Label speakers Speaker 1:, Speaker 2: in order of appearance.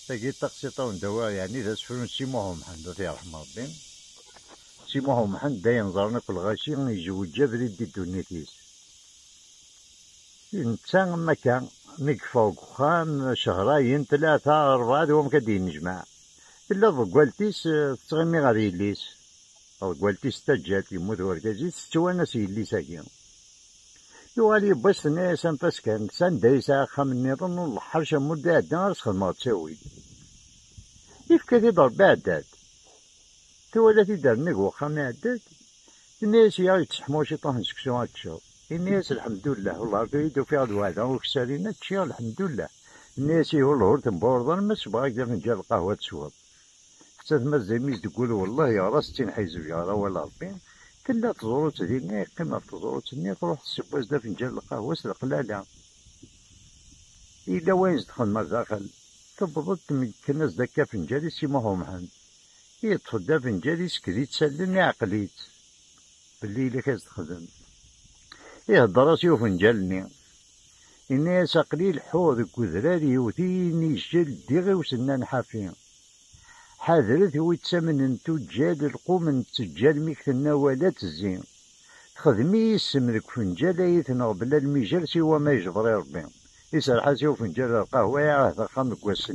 Speaker 1: تاقي تقسيطة وندوا يعني ذا سفرون سي محمد محمد الله يرحم ربي. سي محمد محمد داين زارنا كل غاشي يجوج جبري دي دونيتيس. إنسان ما كان مكفوق خان شهرين ثلاثة أربعة دوم كدين نجمع. إلا ضقوالتيس تغمي غير يليس. ضقوالتيس تجات يموت وركازي تستوانا سي يليس أكيد. يوالي بس ناس أنفاس كان سان دايسا خام النظام والحرشة مدة عدنا رسخ ما تساوي. يفكر يضرب عداد. توالي تدار نقوى خام عداد. الناس يتحمو شي طاحن سكسو هاتشو. الناس الحمد لله والله كيدو في الوعدة وكسارينا تشي الحمد لله. الناس يقولوا تنبوردان ما سبغا كدا فنجان القهوة تسوى. حتى ما زيميز تقول والله يا راس تنحيزو يا راه ولا ربي. كلا تزورو تديني قيمة تزورو تديني تروح تسبوز دا فنجان القهوة سلقلالة. إلا وين تدخل ما داخل تبضت تمكناس داكا فنجان سي محمد محمد. يدخل دا فنجان سكريت سلني عقليت. بالليل كاز تخدم. يهضر سيو فنجالني. الناس قليل حوض كذراري وثيني جل ديغي وسنان حافين. حاذرت ويتسمن تجال القوم تجال ميك النوالات الزين. تخدمي اسم ذك فنجال يثنغ بلا المجال سوى ما يجبر ربي. يسرح سيو فنجال القهوة يعاه خامك والسن.